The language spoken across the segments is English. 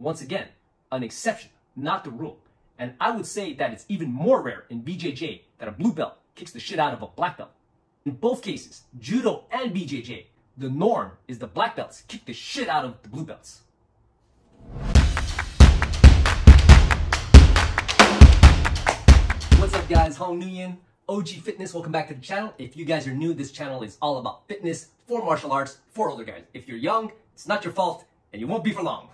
once again, an exception, not the rule. And I would say that it's even more rare in BJJ that a blue belt kicks the shit out of a black belt. In both cases, judo and BJJ, the norm is the black belts kick the shit out of the blue belts. What's up guys, Nguyen, OG Fitness, welcome back to the channel. If you guys are new, this channel is all about fitness for martial arts for older guys. If you're young, it's not your fault and you won't be for long.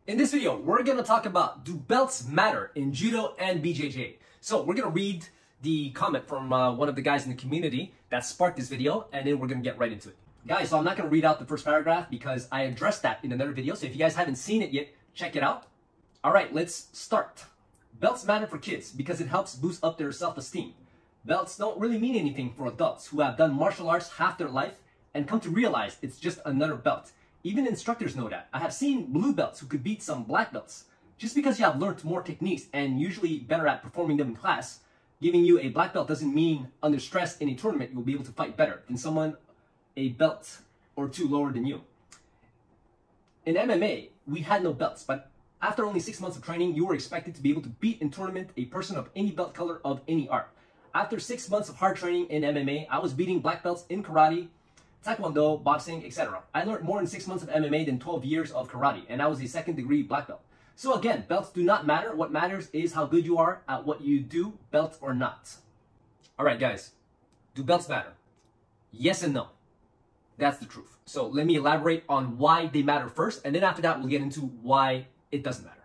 In this video, we're going to talk about, do belts matter in judo and BJJ? So we're going to read the comment from one of the guys in the community that sparked this video, and then we're going to get right into it. Guys, so I'm not going to read out the first paragraph because I addressed that in another video. So if you guys haven't seen it yet, check it out. All right, let's start. Belts matter for kids because it helps boost up their self-esteem. Belts don't really mean anything for adults who have done martial arts half their life and come to realize it's just another belt. Even instructors know that. I have seen blue belts who could beat some black belts. Just because you have learned more techniques and usually better at performing them in class, giving you a black belt doesn't mean under stress in a tournament you'll be able to fight better than someone a belt or two lower than you. In MMA, we had no belts, but after only 6 months of training, you were expected to be able to beat in tournament a person of any belt color of any art. After 6 months of hard training in MMA, I was beating black belts in karate, taekwondo, boxing, etc. I learned more in 6 months of MMA than 12 years of karate, and I was a second-degree black belt. So again, belts do not matter. What matters is how good you are at what you do, belt or not. All right, guys, do belts matter? Yes and no. That's the truth. So let me elaborate on why they matter first, and then after that, we'll get into why it doesn't matter.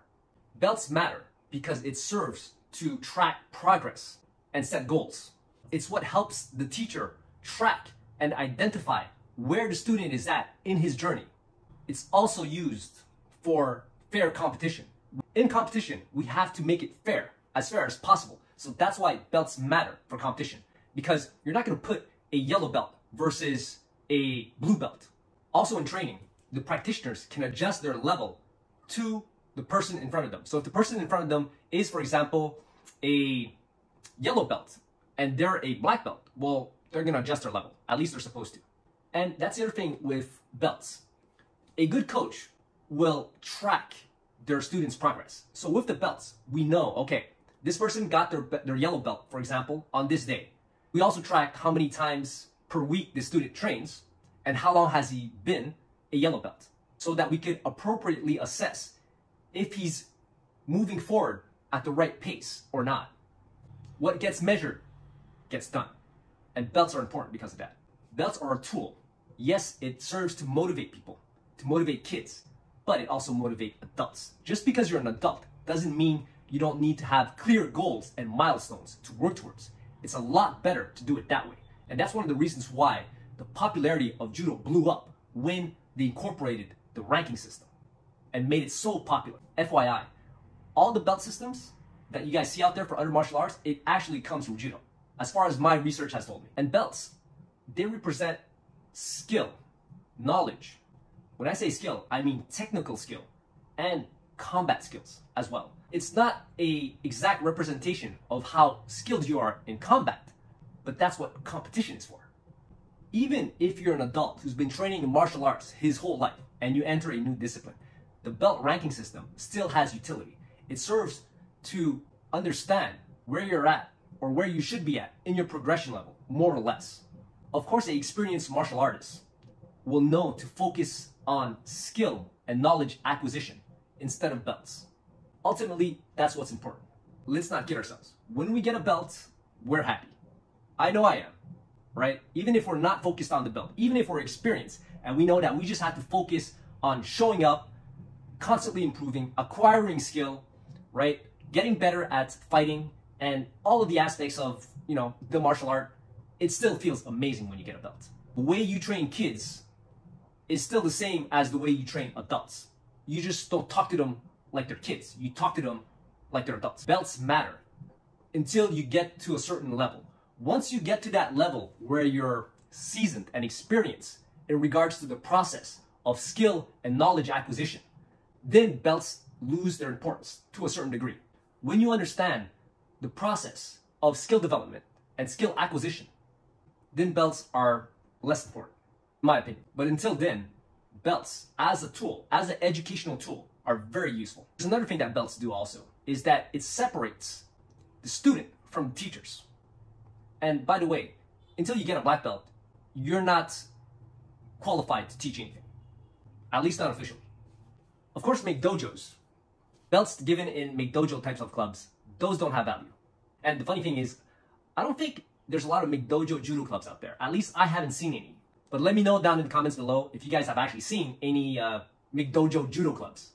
Belts matter because it serves to track progress and set goals. It's what helps the teacher track and identify where the student is at in his journey. It's also used for fair competition. In competition, we have to make it fair as possible. So that's why belts matter for competition, because you're not going to put a yellow belt versus a blue belt. Also in training, the practitioners can adjust their level to the person in front of them. So if the person in front of them is, for example, a yellow belt and they're a black belt, well, they're going to adjust their level. At least they're supposed to. And that's the other thing with belts. A good coach will track their students' progress. So with the belts, we know, okay, this person got their yellow belt, for example, on this day. We also track how many times per week the student trains and how long has he been a yellow belt, so that we could appropriately assess if he's moving forward at the right pace or not. What gets measured gets done. And belts are important because of that. Belts are a tool. Yes, it serves to motivate people, to motivate kids, but it also motivates adults. Just because you're an adult doesn't mean you don't need to have clear goals and milestones to work towards. It's a lot better to do it that way. And that's one of the reasons why the popularity of judo blew up when they incorporated the ranking system and made it so popular. FYI, all the belt systems that you guys see out there for other martial arts, it actually comes from judo, as far as my research has told me. And belts, they represent skill, knowledge. When I say skill, I mean technical skill and combat skills as well. It's not an exact representation of how skilled you are in combat, but that's what competition is for. Even if you're an adult who's been training in martial arts his whole life and you enter a new discipline, the belt ranking system still has utility. It serves to understand where you're at or where you should be at in your progression level, more or less. Of course, an experienced martial artist will know to focus on skill and knowledge acquisition instead of belts. Ultimately, that's what's important. Let's not kid ourselves. When we get a belt, we're happy. I know I am, right? Even if we're not focused on the belt, even if we're experienced and we know that we just have to focus on showing up, constantly improving, acquiring skill, right? Getting better at fighting and all of the aspects of, the martial art, it still feels amazing when you get a belt. The way you train kids is still the same as the way you train adults. You just don't talk to them like they're kids. You talk to them like they're adults. Belts matter until you get to a certain level. Once you get to that level where you're seasoned and experienced in regards to the process of skill and knowledge acquisition, then belts lose their importance to a certain degree. When you understand the process of skill development and skill acquisition, then belts are less important, in my opinion. But until then, belts as a tool, as an educational tool, are very useful. There's another thing that belts do also, is that it separates the student from the teachers. And by the way, until you get a black belt, you're not qualified to teach anything, at least not officially. Of course, McDojos, belts given in McDojo types of clubs, those don't have value. And the funny thing is, I don't think there's a lot of McDojo judo clubs out there. At least I haven't seen any. But let me know down in the comments below if you guys have actually seen any McDojo judo clubs.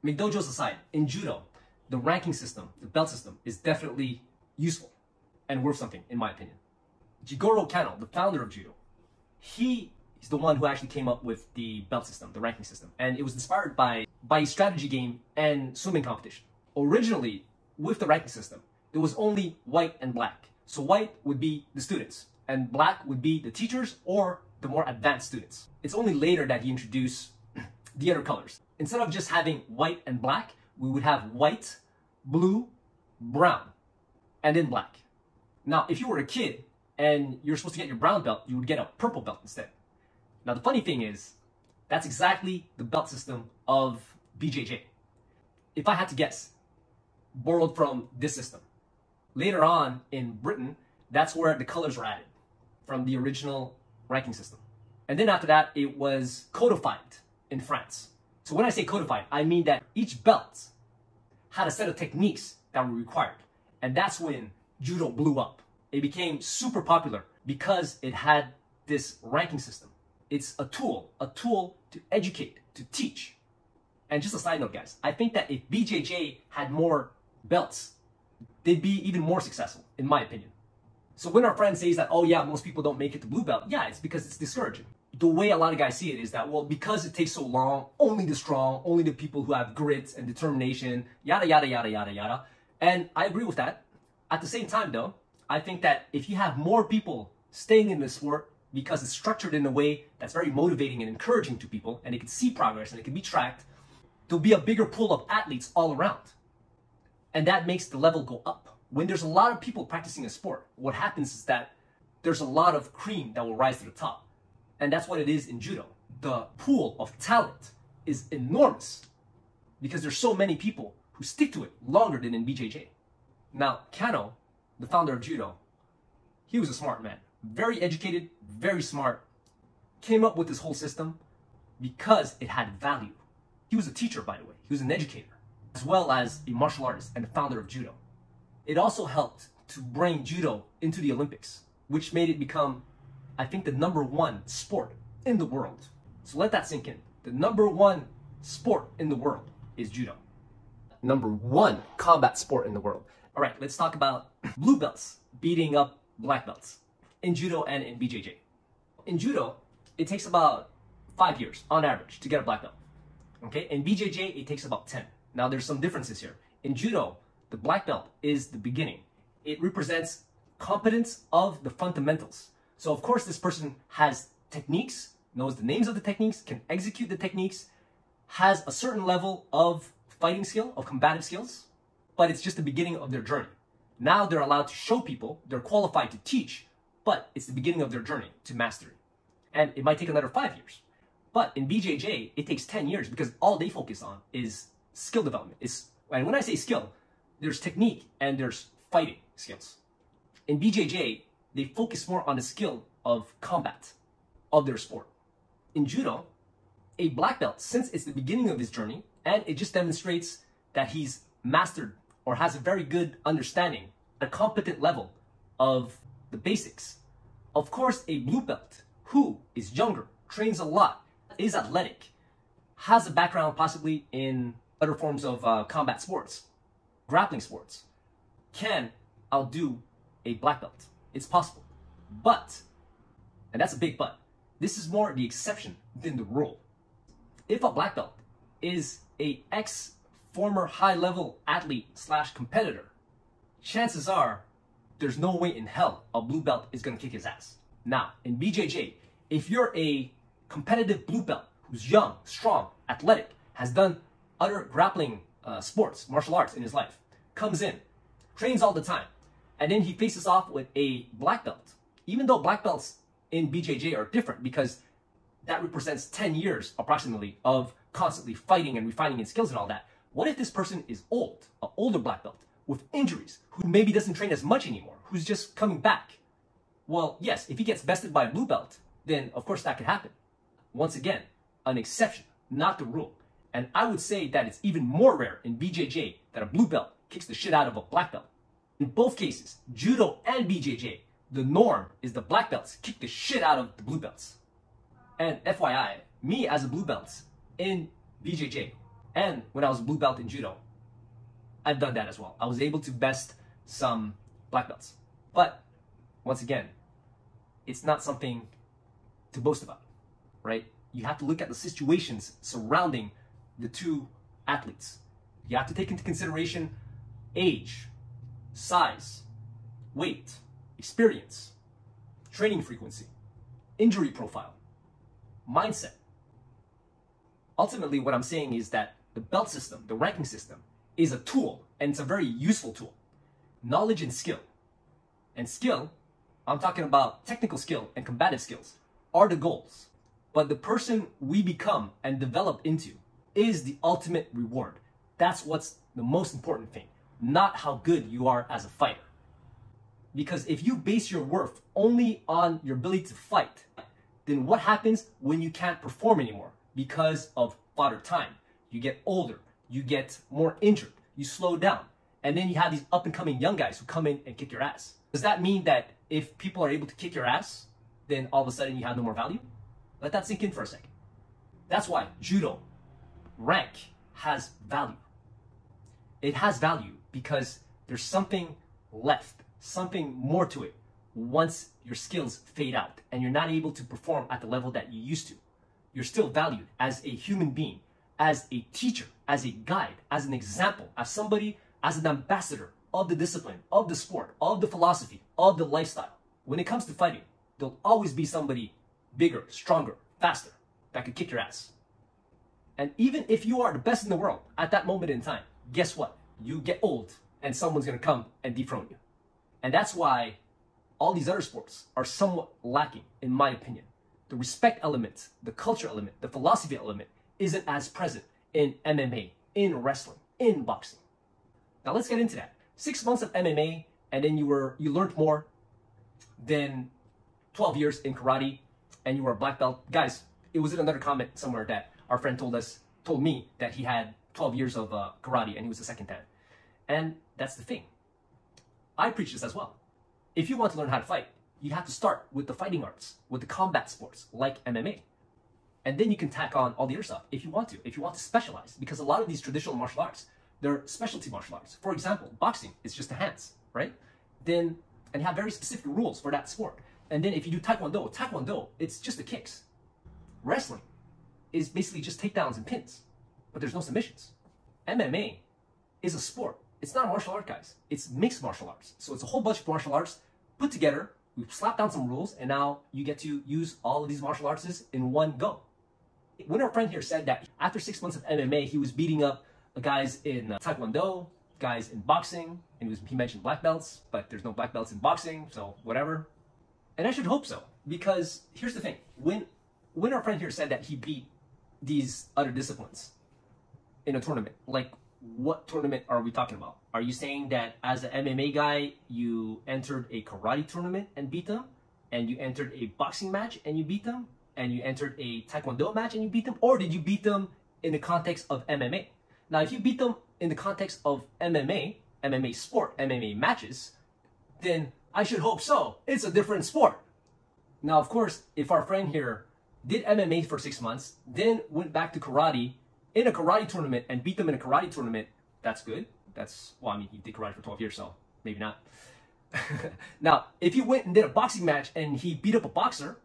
McDojos aside, in judo, the ranking system, the belt system, is definitely useful and worth something, in my opinion. Jigoro Kano, the founder of judo, he is the one who actually came up with the belt system, the ranking system. And it was inspired by a strategy game and swimming competition. Originally, with the ranking system, there was only white and black. So white would be the students, and black would be the teachers or the more advanced students. It's only later that he introduced the other colors. Instead of just having white and black, we would have white, blue, brown, and then black. Now, if you were a kid and you're supposed to get your brown belt, you would get a purple belt instead. Now, the funny thing is, that's exactly the belt system of BJJ. If I had to guess, borrowed from this system. Later on in Britain, that's where the colors were added from the original ranking system. And then after that, it was codified in France. So when I say codified, I mean that each belt had a set of techniques that were required. And that's when judo blew up. It became super popular because it had this ranking system. It's a tool to educate, to teach. And just a side note, guys, I think that if BJJ had more belts, they'd be even more successful, in my opinion. So when our friend says that, oh yeah, most people don't make it to blue belt, yeah, it's because it's discouraging. The way a lot of guys see it is that, well, because it takes so long, only the strong, only the people who have grit and determination, yada, yada, yada, yada, yada. And I agree with that. At the same time, though, I think that if you have more people staying in the sport because it's structured in a way that's very motivating and encouraging to people, and they can see progress and it can be tracked, there'll be a bigger pool of athletes all around. And that makes the level go up. When there's a lot of people practicing a sport, what happens is that there's a lot of cream that will rise to the top. And that's what it is in judo. The pool of talent is enormous because there's so many people who stick to it longer than in BJJ. Now, Kano, the founder of judo, he was a smart man. Very educated, very smart. Came up with this whole system because it had value. He was a teacher, by the way. He was an educator, as well as a martial artist and the founder of judo. It also helped to bring judo into the Olympics, which made it become, I think, the #1 sport in the world. So let that sink in. The #1 sport in the world is judo. #1 combat sport in the world. All right, let's talk about blue belts beating up black belts in judo and in BJJ. In judo, it takes about 5 years on average to get a black belt. Okay, in BJJ, it takes about 10. Now, there's some differences here. In judo, the black belt is the beginning. It represents competence of the fundamentals. So, of course, this person has techniques, knows the names of the techniques, can execute the techniques, has a certain level of fighting skill, of combative skills, but it's just the beginning of their journey. Now they're allowed to show people, they're qualified to teach, but it's the beginning of their journey to mastery. And it might take another 5 years. But in BJJ, it takes 10 years because all they focus on is skill development. And when I say skill, there's technique and there's fighting skills. In BJJ, they focus more on the skill of combat of their sport. In judo, a black belt, since it's the beginning of his journey, and it just demonstrates that he's mastered or has a very good understanding, a competent level of the basics. Of course, a blue belt who is younger, trains a lot, is athletic, has a background possibly in other forms of combat sports, grappling sports, can outdo a black belt. It's possible. But, and that's a big but, this is more the exception than the rule. If a black belt is a ex-former high-level athlete / competitor, chances are there's no way in hell a blue belt is going to kick his ass. Now, in BJJ, if you're a competitive blue belt who's young, strong, athletic, has done other grappling sports, martial arts in his life, comes in, trains all the time, and then he faces off with a black belt. Even though black belts in BJJ are different because that represents 10 years approximately of constantly fighting and refining his skills and all that. What if this person is old, an older black belt with injuries, who maybe doesn't train as much anymore, who's just coming back? Well, yes, if he gets bested by a blue belt, then of course that could happen. Once again, an exception, not the rule. And I would say that it's even more rare in BJJ that a blue belt kicks the shit out of a black belt. In both cases, judo and BJJ, the norm is the black belts kick the shit out of the blue belts. And FYI, me as a blue belt in BJJ, and when I was a blue belt in judo, I've done that as well. I was able to best some black belts. But once again, it's not something to boast about, right? You have to look at the situations surrounding the two athletes. You have to take into consideration age, size, weight, experience, training frequency, injury profile, mindset. Ultimately, what I'm saying is that the belt system, the ranking system, is a tool, and it's a very useful tool. Knowledge and skill. And skill, I'm talking about technical skill and combative skills, are the goals. But the person we become and develop into is the ultimate reward. That's what's the most important thing, not how good you are as a fighter. Because if you base your worth only on your ability to fight, then what happens when you can't perform anymore? Because of father time, you get older, you get more injured, you slow down, and then you have these up-and-coming young guys who come in and kick your ass. Does that mean that if people are able to kick your ass, then all of a sudden you have no more value? Let that sink in for a second. That's why judo rank has value. It has value because there's something left, something more to it once your skills fade out and you're not able to perform at the level that you used to. You're still valued as a human being, as a teacher, as a guide, as an example, as somebody, as an ambassador of the discipline, of the sport, of the philosophy, of the lifestyle. When it comes to fighting, there'll always be somebody bigger, stronger, faster that could kick your ass. And even if you are the best in the world at that moment in time, guess what? You get old and someone's going to come and dethrone you. And that's why all these other sports are somewhat lacking, in my opinion. The respect element, the culture element, the philosophy element isn't as present in MMA, in wrestling, in boxing. Now let's get into that. 6 months of MMA, and then you learned more than 12 years in karate, and you were a black belt. Guys, it was in another comment somewhere that our friend told me that he had 12 years of karate and he was a second dan. And that's the thing. I preach this as well. If you want to learn how to fight, you have to start with the fighting arts, with the combat sports like MMA. And then you can tack on all the other stuff if you want to specialize. Because a lot of these traditional martial arts, they're specialty martial arts. For example, boxing is just the hands, right? And you have very specific rules for that sport. And then if you do taekwondo, it's just the kicks. Wrestling is basically just takedowns and pins, but there's no submissions. MMA is a sport. It's not a martial art, guys. It's mixed martial arts. So it's a whole bunch of martial arts put together. We slap down some rules, and now you get to use all of these martial arts in one go. When our friend here said that after 6 months of MMA, he was beating up guys in taekwondo, guys in boxing, and he mentioned black belts, but there's no black belts in boxing, so whatever. And I should hope so, because here's the thing. When our friend here said that he beat these other disciplines in a tournament, like what tournament are we talking about? Are you saying that as an MMA guy, you entered a karate tournament and beat them, and you entered a boxing match and you beat them, and you entered a taekwondo match and you beat them, or did you beat them in the context of MMA? Now, if you beat them in the context of MMA sport, MMA matches, then I should hope so. It's a different sport. Now, of course, if our friend here did MMA for 6 months, then went back to karate in a karate tournament and beat them in a karate tournament, that's good. Well, I mean, he did karate for 12 years, so maybe not. Now, if he went and did a boxing match and he beat up a boxer,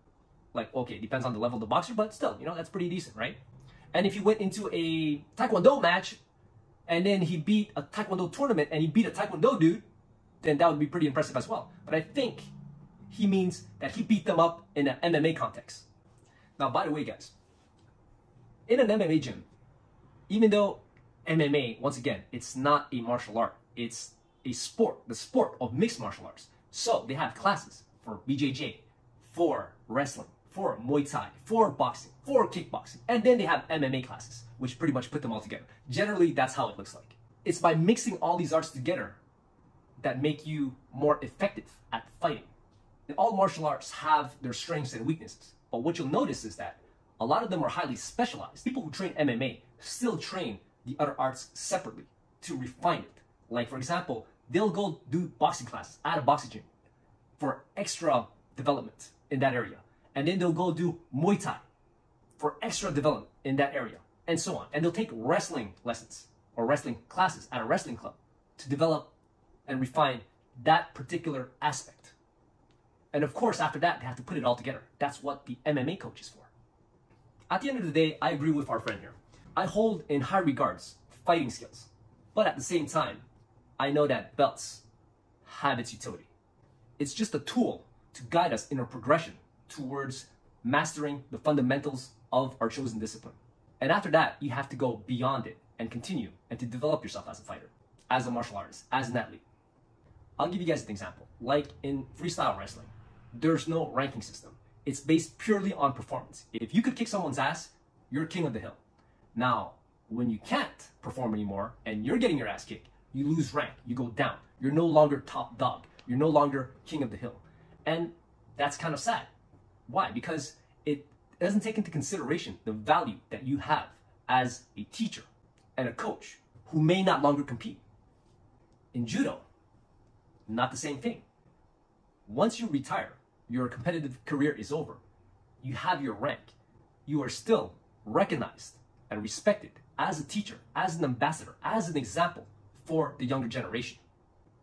like, okay, it depends on the level of the boxer, but still, that's pretty decent, right? And if he went into a taekwondo match and then he beat a taekwondo tournament and he beat a taekwondo dude, then that would be pretty impressive as well. But I think he means that he beat them up in an MMA context. Now, by the way, guys, in an MMA gym, even though MMA, once again, it's not a martial art, it's a sport, the sport of mixed martial arts. So they have classes for BJJ, for wrestling, for Muay Thai, for boxing, for kickboxing, and then they have MMA classes, which pretty much put them all together. Generally, that's how it looks like. It's by mixing all these arts together that make you more effective at fighting. And all martial arts have their strengths and weaknesses, but what you'll notice is that a lot of them are highly specialized. People who train MMA still train the other arts separately to refine it. Like, for example, they'll go do boxing classes at a boxing gym for extra development in that area. And then they'll go do Muay Thai for extra development in that area, and so on. And they'll take wrestling lessons or wrestling classes at a wrestling club to develop and refine that particular aspect. And of course, after that, they have to put it all together. That's what the MMA coach is for. At the end of the day, I agree with our friend here. I hold in high regards fighting skills, but at the same time, I know that belts have its utility. It's just a tool to guide us in our progression towards mastering the fundamentals of our chosen discipline. And after that, you have to go beyond it and continue and to develop yourself as a fighter, as a martial artist, as an athlete. I'll give you guys an example. Like in freestyle wrestling, there's no ranking system. It's based purely on performance. If you could kick someone's ass, you're king of the hill. Now, when you can't perform anymore and you're getting your ass kicked, you lose rank, you go down. You're no longer top dog. You're no longer king of the hill. And that's kind of sad. Why? Because it doesn't take into consideration the value that you have as a teacher and a coach who may not longer compete. In judo, not the same thing. Once you retire, your competitive career is over. You have your rank. You are still recognized and respected as a teacher, as an ambassador, as an example for the younger generation.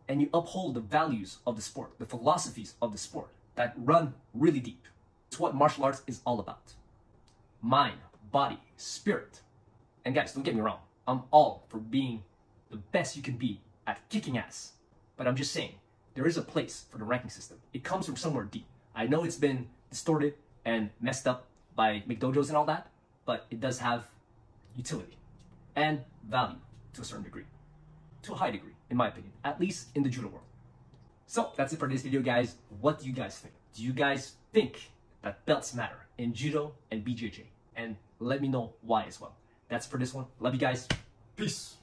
And you uphold the values of the sport, the philosophies of the sport that run really deep. It's what martial arts is all about. Mind, body, spirit. And guys, don't get me wrong. I'm all for being the best you can be at kicking ass. But I'm just saying, there is a place for the ranking system. It comes from somewhere deep. I know it's been distorted and messed up by McDojos and all that, but it does have utility and value to a certain degree. To a high degree, in my opinion, at least in the judo world. So that's it for this video, guys. What do you guys think? Do you guys think that belts matter in judo and BJJ? And let me know why as well. That's for this one. Love you guys. Peace.